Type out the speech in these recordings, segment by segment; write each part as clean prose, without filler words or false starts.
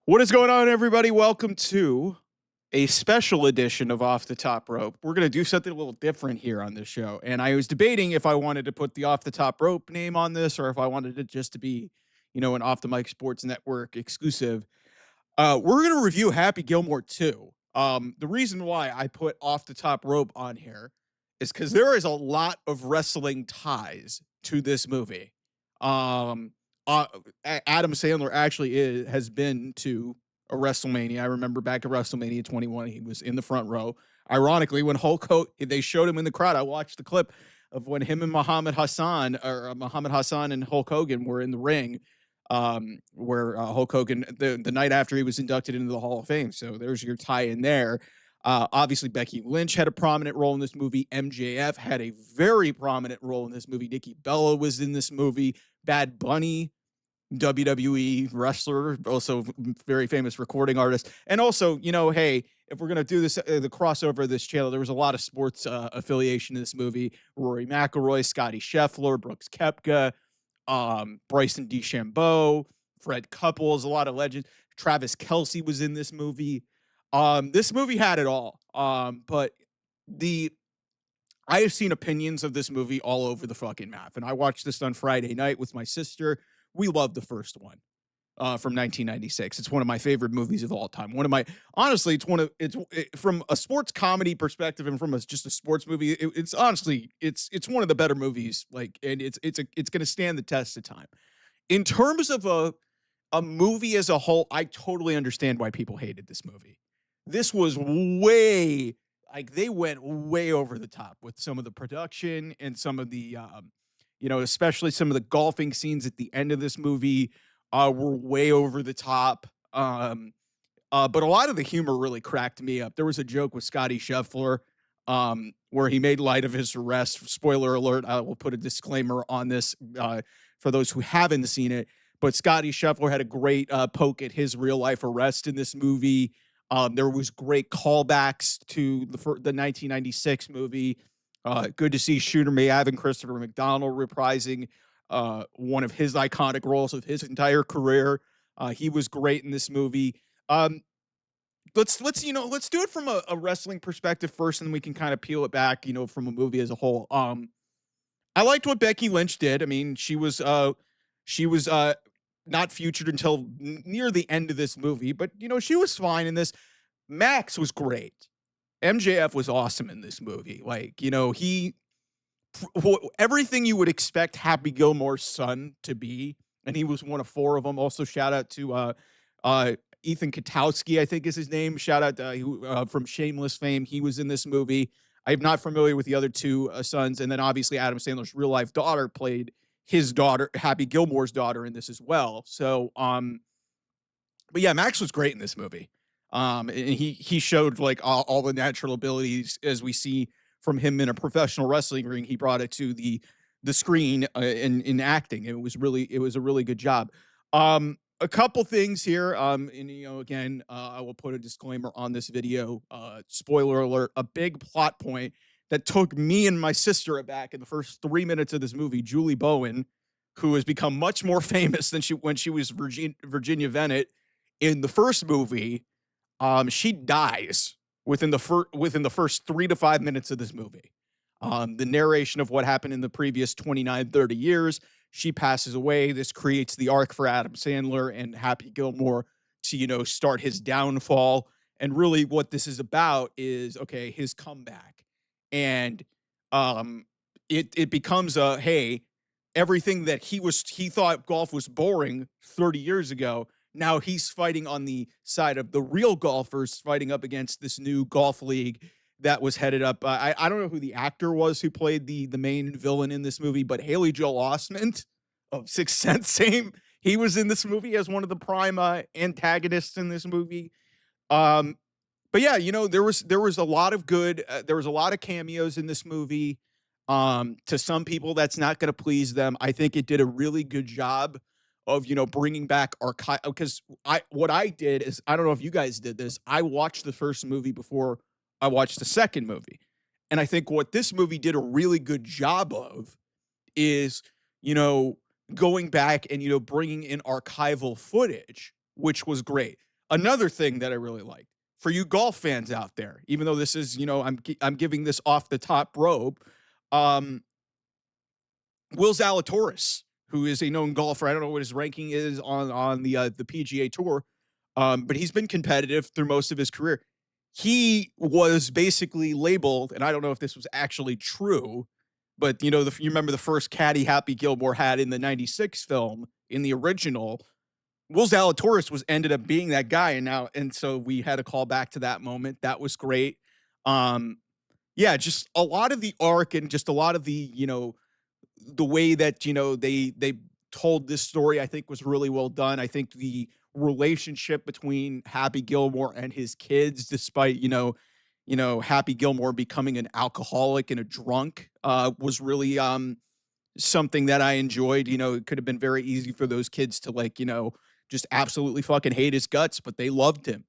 What is going on, everybody? Welcome to a special edition of Off the Top Rope. We're going to do something a little different here on this show. And I was debating if I wanted to put the Off the Top Rope name on this or if I wanted it just to be, an Off the Mic Sports Network exclusive. We're going to review Happy Gilmore 2. The reason why I put Off the Top Rope on here is because there is a lot of wrestling ties to this movie. Um, Adam Sandler actually has been to a WrestleMania. I remember back at WrestleMania 21, he was in the front row. Ironically, when Hulk Hogan, they showed him in the crowd. I watched the clip of when him and Muhammad Hassan and Hulk Hogan were in the ring, where Hulk Hogan the night after he was inducted into the Hall of Fame. So there's your tie in there. Obviously, Becky Lynch had a prominent role in this movie. MJF had a very prominent role in this movie. Nikki Bella was in this movie. Bad Bunny, WWE wrestler, also very famous recording artist. And also, hey, if we're going to do this, the crossover of this channel, there was a lot of sports affiliation in this movie. Rory McIlroy, Scotty Scheffler, Brooks Koepka, Bryson DeChambeau, Fred Couples, a lot of legends. Travis Kelce was in this movie. This movie had it all. But I have seen opinions of this movie all over the fucking map. And I watched this on Friday night with my sister. We loved the first one from 1996. It's one of my favorite movies of all time. Honestly, from a sports comedy perspective and from just a sports movie, it's one of the better movies. And it's going to stand the test of time. In terms of a movie as a whole, I totally understand why people hated this movie. This was they went way over the top with some of the production and some of the, especially some of the golfing scenes at the end of this movie were way over the top. But a lot of the humor really cracked me up. There was a joke with Scotty Scheffler where he made light of his arrest. Spoiler alert, I will put a disclaimer on this for those who haven't seen it. But Scotty Scheffler had a great poke at his real life arrest in this movie. There was great callbacks to the 1996 movie. Good to see Shooter Mayave and Christopher McDonald reprising one of his iconic roles of his entire career. He was great in this movie. Let's do it from a wrestling perspective first, and then we can kind of peel it back, from a movie as a whole. I liked what Becky Lynch did. I mean, she was not featured until near the end of this movie, but she was fine in this. Max was great. MJF was awesome in this movie. Everything you would expect Happy Gilmore's son to be, and he was one of four of them. Also, shout out to Ethan Katowski, I think is his name. Shout out from Shameless fame. He was in this movie. I'm not familiar with the other two sons, and then obviously Adam Sandler's real life daughter played his daughter, Happy Gilmore's daughter, in this as well. So, but yeah, Max was great in this movie. And he showed all the natural abilities as we see from him in a professional wrestling ring. He brought it to the screen in acting. It was a really good job. A couple things here. And again, I will put a disclaimer on this video. Spoiler alert: a big plot point that took me and my sister aback in the first 3 minutes of this movie. Julie Bowen, who has become much more famous than when she was Virginia Venet in the first movie, she dies within the first 3 to 5 minutes of this movie. The narration of what happened in the previous 29, 30 years, she passes away. This creates the arc for Adam Sandler and Happy Gilmore to, start his downfall. And really what this is about is, okay, his comeback. And it becomes hey, everything that he thought golf was boring 30 years ago, now he's fighting on the side of the real golfers, fighting up against this new golf league that was headed up. I don't know who the actor was who played the main villain in this movie, but Haley Joel Osment of Sixth Sense fame, he was in this movie as one of the prime antagonists in this movie. But yeah, there was a lot of good. There was a lot of cameos in this movie. To some people, that's not going to please them. I think it did a really good job of bringing back archive. Because what I did is, I don't know if you guys did this. I watched the first movie before I watched the second movie, and I think what this movie did a really good job of is going back and bringing in archival footage, which was great. Another thing that I really liked for you golf fans out there, even though this is, I'm giving this off the top rope. Um, Will Zalatoris, who is a known golfer, I don't know what his ranking is on the PGA Tour, but he's been competitive through most of his career. He was basically labeled, and I don't know if this was actually true, but you remember the first caddy Happy Gilmore had in the '96 film in the original. Will Zalatoris was ended up being that guy, and so we had a call back to that moment. That was great. Um, yeah, just a lot of the arc and just a lot of the way that they told this story, I think, was really well done. I think the relationship between Happy Gilmore and his kids, despite Happy Gilmore becoming an alcoholic and a drunk, was really something that I enjoyed. It could have been very easy for those kids to just absolutely fucking hate his guts, but they loved him.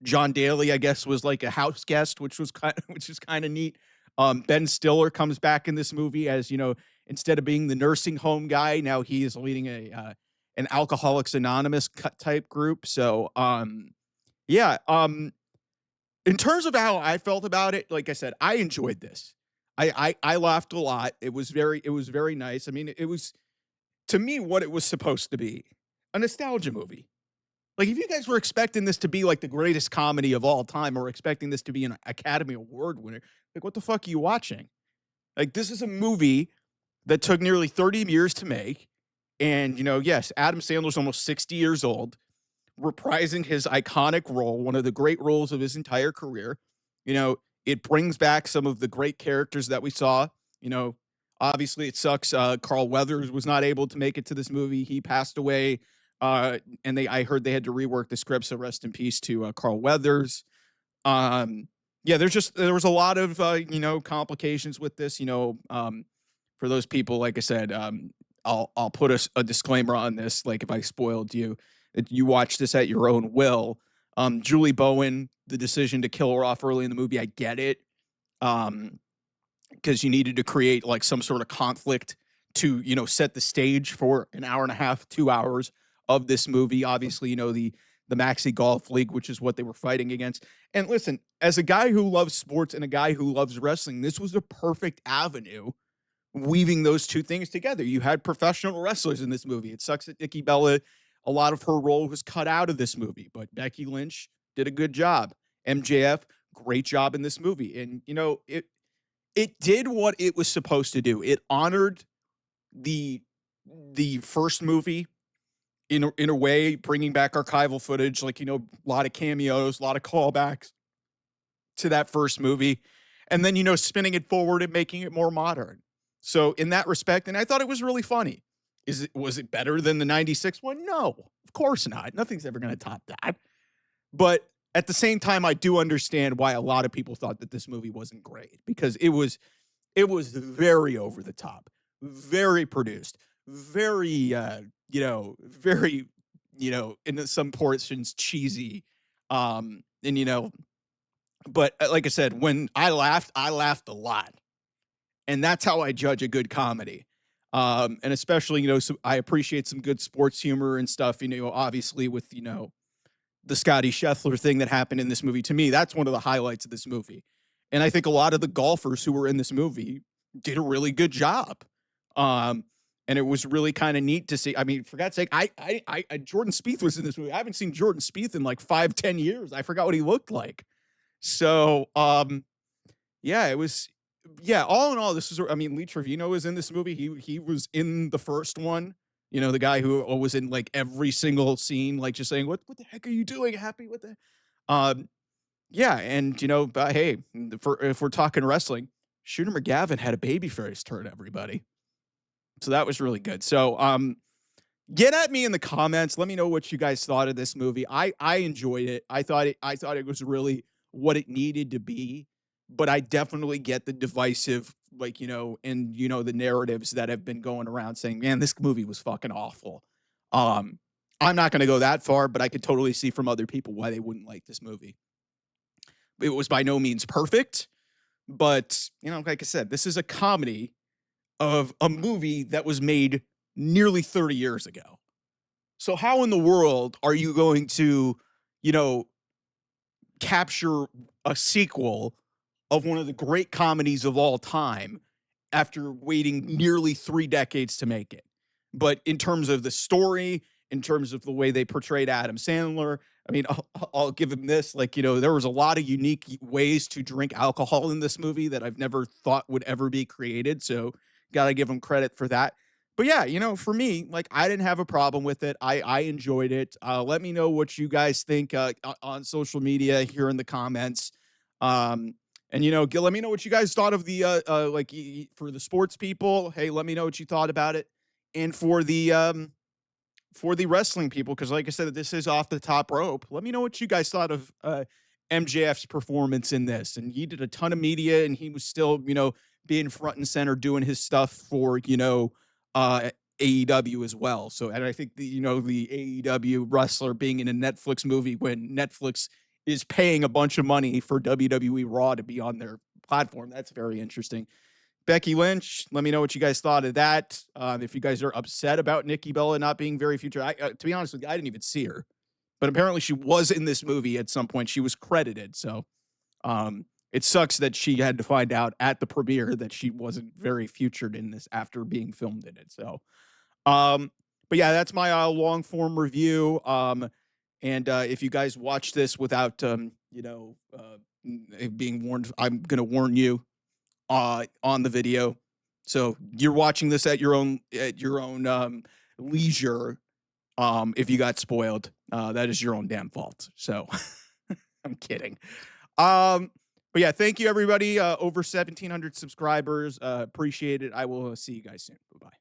John Daly, I guess, was like a house guest, which was kind of neat. Ben Stiller comes back in this movie as instead of being the nursing home guy, now he is leading an Alcoholics Anonymous type group. So yeah, in terms of how I felt about it, like I said, I enjoyed this. I laughed a lot. It was very nice. I mean, it was, to me, what it was supposed to be, a nostalgia movie. Like, if you guys were expecting this to be like the greatest comedy of all time, or expecting this to be an Academy Award winner, like, what the fuck are you watching? Like, this is a movie that took nearly 30 years to make. And, yes, Adam Sandler's almost 60 years old, reprising his iconic role, one of the great roles of his entire career. It brings back some of the great characters that we saw. Obviously it sucks. Carl Weathers was not able to make it to this movie. He passed away. And I heard they had to rework the script. So rest in peace to Carl Weathers. Yeah, there was a lot of, complications with this, for those people, like I said, I'll put a disclaimer on this. Like, if I spoiled you, that you watch this at your own will. Julie Bowen, the decision to kill her off early in the movie, I get it. Because you needed to create like some sort of conflict to, set the stage for an hour and a half, 2 hours of this movie. Obviously, the Maxi Golf League, which is what they were fighting against. And listen, as a guy who loves sports and a guy who loves wrestling, this was the perfect avenue weaving those two things together. You had professional wrestlers in this movie. It sucks that Nikki Bella, a lot of her role was cut out of this movie, but Becky Lynch did a good job. MJF, great job in this movie. And, it did what it was supposed to do. It honored the first movie in a way, bringing back archival footage, like, a lot of cameos, a lot of callbacks to that first movie, and then, spinning it forward and making it more modern. So in that respect, and I thought it was really funny. Was it better than the '96 one? No, of course not. Nothing's ever going to top that. But at the same time, I do understand why a lot of people thought that this movie wasn't great, because it was very over the top, very produced, very very in some portions cheesy, and but like I said, when I laughed a lot, and that's how I judge a good comedy. And especially, so I appreciate some good sports humor and stuff. Obviously with the Scotty Scheffler thing that happened in this movie. To me, that's one of the highlights of this movie. And I think a lot of the golfers who were in this movie did a really good job. And it was really kind of neat to see. I mean, for God's sake, Jordan Spieth was in this movie. I haven't seen Jordan Spieth in like 5-10 years. I forgot what he looked like. So, yeah, it was, yeah, all in all, this is, I mean, Lee Trevino was in this movie. He was in the first one. The guy who was in like every single scene, like just saying, what the heck are you doing? Happy with the, yeah. And, but hey, if we're talking wrestling, Shooter McGavin had a baby face turn, everybody. So that was really good. So, get at me in the comments. Let me know what you guys thought of this movie. I enjoyed it. I thought it was really what it needed to be, but I definitely get the divisive, like, and the narratives that have been going around saying, man, this movie was fucking awful. I'm not going to go that far, but I could totally see from other people why they wouldn't like this movie. It was by no means perfect, but like I said, this is a comedy of a movie that was made nearly 30 years ago. So how in the world are you going to, you know, capture a sequel of one of the great comedies of all time after waiting nearly 3 decades to make it. But in terms of the story, in terms of the way they portrayed Adam Sandler, I mean, I'll give him this, like, there was a lot of unique ways to drink alcohol in this movie that I've never thought would ever be created, so gotta give him credit for that. But yeah, for me, like, I didn't have a problem with it. I enjoyed it. Let me know what you guys think, on social media here in the comments. And let me know what you guys thought of the like for the sports people. Hey, let me know what you thought about it. And for the wrestling people, because like I said, this is off the top rope. Let me know what you guys thought of MJF's performance in this. And he did a ton of media, and he was still, being front and center doing his stuff for AEW as well. So, and I think the AEW wrestler being in a Netflix movie when Netflix is paying a bunch of money for WWE Raw to be on their platform. That's very interesting. Becky Lynch, let me know what you guys thought of that. If you guys are upset about Nikki Bella not being very featured, to be honest with you, I didn't even see her, but apparently she was in this movie at some point. She was credited, so it sucks that she had to find out at the premiere that she wasn't very featured in this after being filmed in it. So, but yeah, that's my long form review. And if you guys watch this without, being warned, I'm gonna warn you on the video. So you're watching this at your own leisure. If you got spoiled, that is your own damn fault. So I'm kidding. But yeah, thank you everybody. Over 1,700 subscribers. Appreciate it. I will see you guys soon. Bye bye.